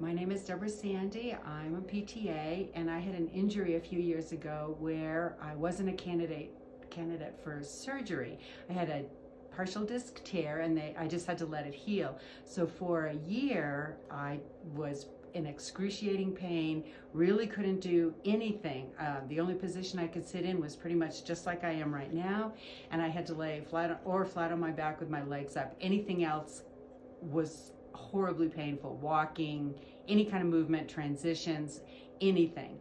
My name is Deb S Sandy. I'm a PTA, and I had an injury a few years ago where I wasn't a candidate for surgery. I had a partial disc tear, and I just had to let it heal. So for a year, I was in excruciating pain, really couldn't do anything. The only position I could sit in was pretty much just like I am right now, and I had to lay flat on my back with my legs up. Anything else was horribly painful. Walking, any kind of movement, transitions, anything.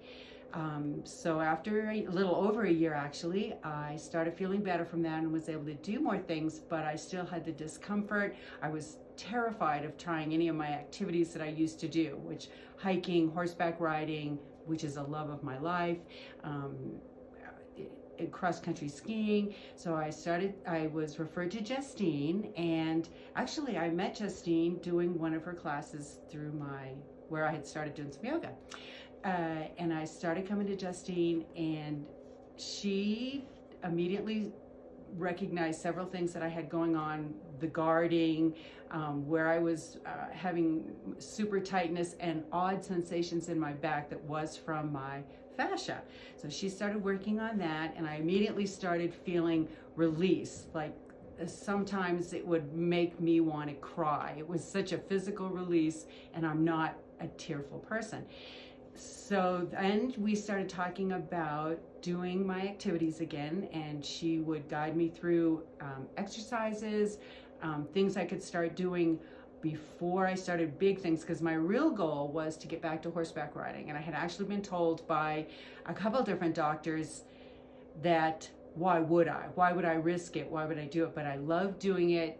So after a little over a year, actually, I started feeling better from that and was able to do more things, but I still had the discomfort. I was terrified of trying any of my activities that I used to do, which hiking, horseback riding, which is a love of my life, cross-country skiing. So I was referred to Justine, and actually I met Justine doing one of her classes through where I had started doing some yoga. And I started coming to Justine, and she immediately recognized several things that I had going on, the guarding, where I was having super tightness and odd sensations in my back that was from my fascia. So she started working on that, and I immediately started feeling release. Like sometimes it would make me want to cry. It was such a physical release, and I'm not a tearful person. So then we started talking about doing my activities again, and she would guide me through exercises, things I could start doing before I started big things, because my real goal was to get back to horseback riding. And I had actually been told by a couple different doctors that why would I risk it? Why would I do it? But I love doing it.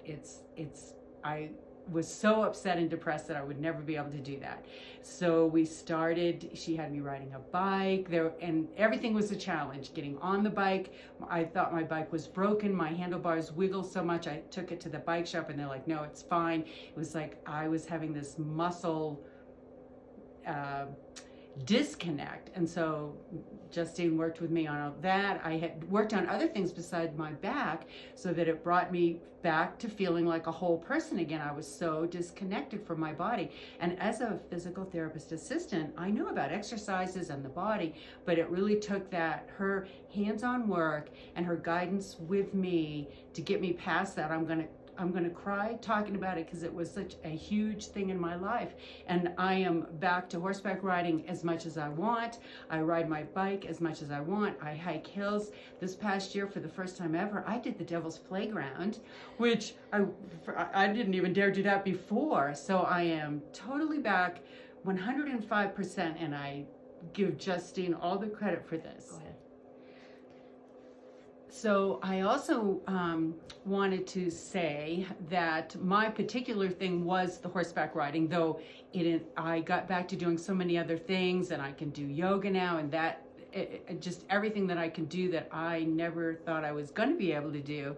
I was so upset and depressed that I would never be able to do that. So we started, she had me riding a bike there, and everything was a challenge. Getting on the bike, I thought my bike was broken. My handlebars wiggled so much. I took it to the bike shop, and they're like, no, it's fine. It was like I was having this muscle disconnect. And so Justine worked with me on all that. I had worked on other things besides my back, so that it brought me back to feeling like a whole person again. I was so disconnected from my body. And as a physical therapist assistant, I knew about exercises and the body, but it really took her hands-on work and her guidance with me to get me past that. I'm going to cry talking about it, because it was such a huge thing in my life. And I am back to horseback riding as much as I want. I ride my bike as much as I want. I hike hills. This past year, for the first time ever, I did the Devil's Playground, which I didn't even dare do that before. So I am totally back 105%, and I give Justine all the credit for this. Go ahead. So I also wanted to say that my particular thing was the horseback riding, though I got back to doing so many other things, and I can do yoga now, and just everything that I can do that I never thought I was going to be able to do.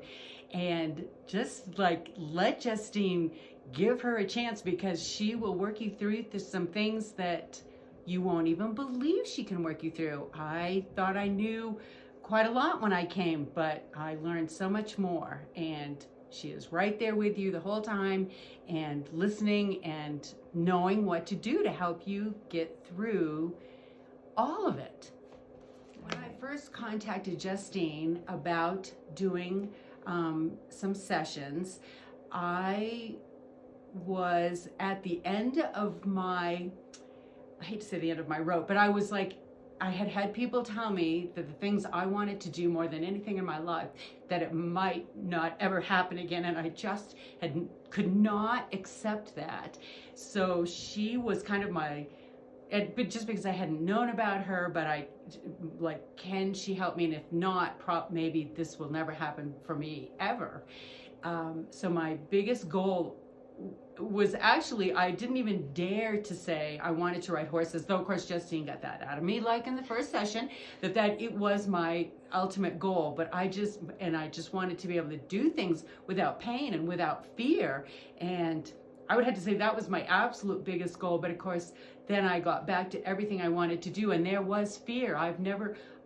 And just like, let Justine, give her a chance, because she will work you through some things that you won't even believe she can work you through. I thought I knew quite a lot when I came, but I learned so much more, and she is right there with you the whole time, and listening and knowing what to do to help you get through all of it. When I first contacted Justine about doing some sessions, I was at the end of I hate to say the end of my rope, but I was like, I had people tell me that the things I wanted to do more than anything in my life, that it might not ever happen again, and I just could not accept that. So she was kind of but just because I hadn't known about her, but I like, can she help me? And if not, maybe this will never happen for me ever. So my biggest goal was actually, I didn't even dare to say I wanted to ride horses, though of course Justine got that out of me, like in the first session, that it was my ultimate goal. But I just wanted to be able to do things without pain and without fear, and I would have to say that was my absolute biggest goal. But of course then I got back to everything I wanted to do, and there was fear.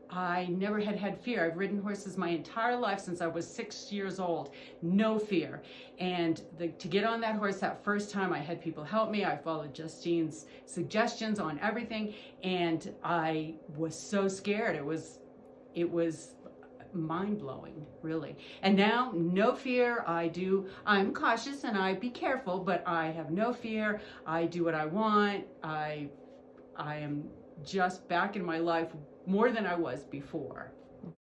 I never had fear. I've ridden horses my entire life since I was 6 years old. No fear. And to get on that horse that first time, I had people help me. I followed Justine's suggestions on everything. And I was so scared. It was mind-blowing, really. And now, no fear. I'm cautious and I be careful, but I have no fear. I do what I want. I am just back in my life more than I was before.